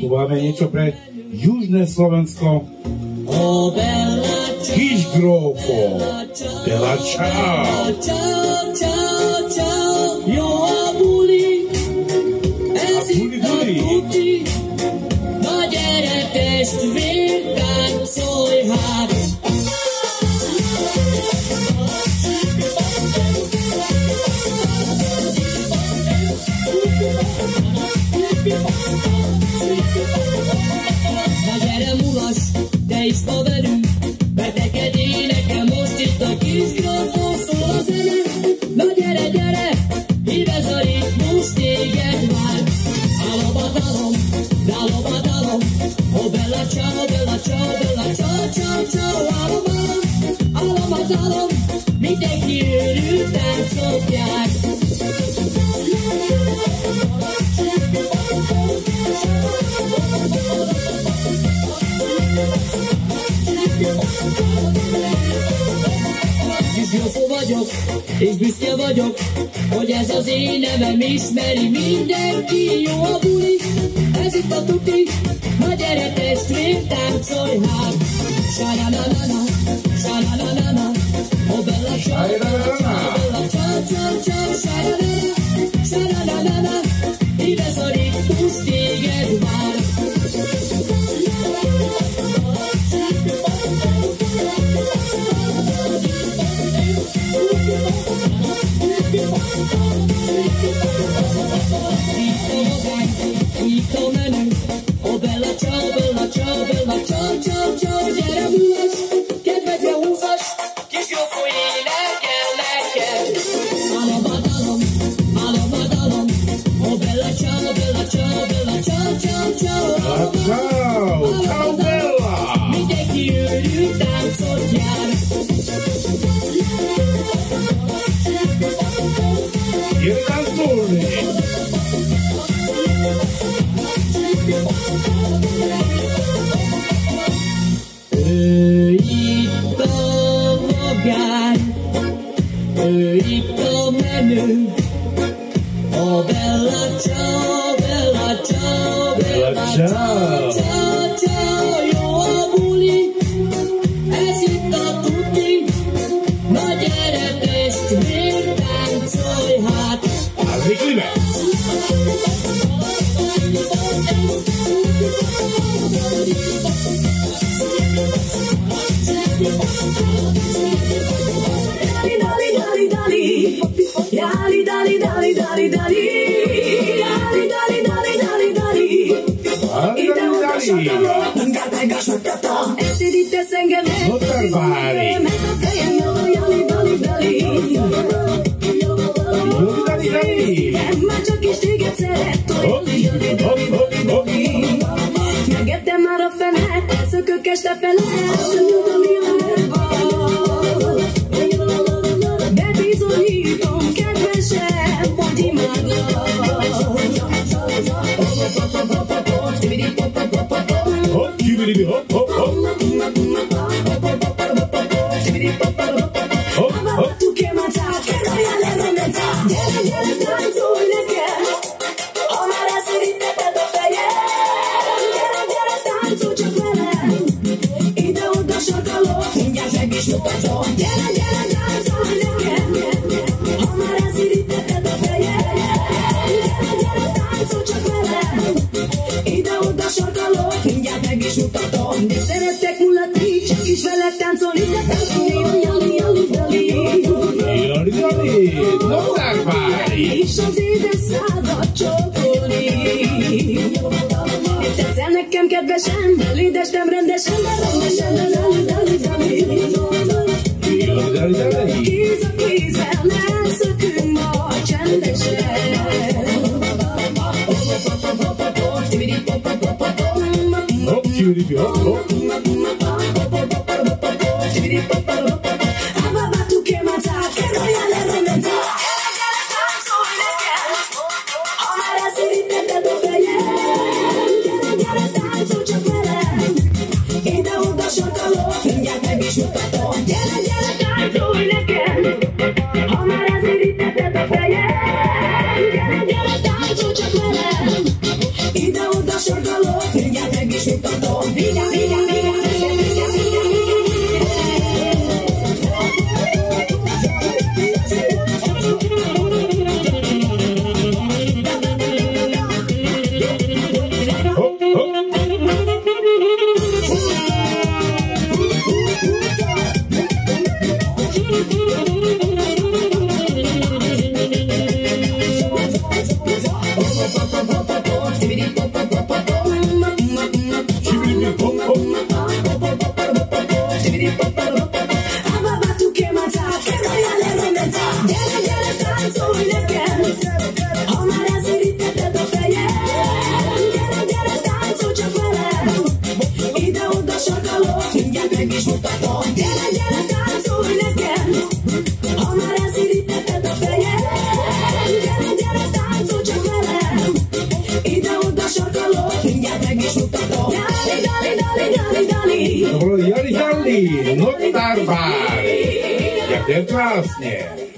máme niečo pre južné Slovensko. Kiš Grófo, Bella Ciao. Jó a buli, ez itt a tuti, na gyere testvér, táncolj hát. Na gyere mulass, te is ma velünk, beteg énekel most itt a Kiš Grófo, szól a zene. Na gyere, gyere, hív ez a ritmus, téged vár. Alabadalom, dalabadalom, oh Bella Ciao, Bella Ciao, Bella Ciao, Ciao, Ciao, alabadalom, alabadalom, mindenki őrül, táncot jár. Kiš Grófo vagyok, és büszke vagyok, hogy ez az én nevem ismeri mindenki. Jó a buli, ez itt a tuti, na gyere testvér, táncolj hát. Sa-na-na-na-na, sa-na-na-na-na, oh Bella Ciao, Bella Ciao, Bella Ciao, Ciao, Ciao, sa-na-na-na, sa-na-na-na-na, hív ez a ritmus, téged vár. Itt a menő, oh Bella Ciao, Bella Ciao, Bella Ciao, Ciao, Ciao, gyere mulass, kedvedre húzas, Kiš Grófo énekel neked. Alabadalom, alabadalom, oh Bella Ciao, Bella Ciao, Bella Ciao, Ciao, Ciao, Ciao, ciao Bella! Mindenki őrül, táncot jár. Gyere táncolni! Ő itt a magány, ő itt a menő, a Bella Ciao, Bella Ciao, Bella Ciao, Ciao, Ciao, jó a buli, ez itt a tuti, na gyere testvér, táncolj hát. Aziklibe! Dali, dali, dali, dali, dali, dali, dali, dali, dali, dali. Ide-oda sarkalok, munkát megasodtatom. Eszed itt tesz engem, Notarvári! mert a fejem jali, dali, dali. Már csak is téged szeret, megettem már a fenet, elszökök este fele, elszökök de bizonyítom, kedvesem, hogy imádlak. Hopp, kibidi, hopp, hopp, hopp. Hopp, hopp. Tu chiamata, che non è la romanza. Gyere, gyere, táncolj nekem, ha már elszérítetted a fejem. Gyere, gyere, táncolj csak velem, ide-oda sarkalok, mindjárt meg is mutatom. Gyere, gyere, táncolj nekem, ha már elszérítetted a fejem. Gyere, gyere, táncolj csak velem, ide-oda sarkalok, mindjárt meg is mutatom. De szerettek mulatni, csak is veled táncolni, de táncolni, jali, jali, dali. Jali, jali, Notarvári! És az édes szádat csókolni. Tetszel nekem, kedvesem, elédestem rendesen, de rendesen, de dali, dali, dali. Jali, dali, dali! Kéz a kézzel elszökünk ma csendesen. Hopp, kibidi, hopp, hopp. Tu chiamata, che non è la romanza. Gyere, gyere, táncolj nekem, ha már elszérítetted a fejem. Gyere, gyere, táncolj csak velem, ide-oda sarkalok, mindjárt meg is mutatom. Gyere, gyere, táncolj nekem, ha már elszérítetted a fejem. Gyere, gyere, táncolj csak velem, ide-oda sarkalok, én is mutatom. Dali, dali, dali, dali, dali. Добро, Яли, Яли, ну, тарбай. Я прекраснее.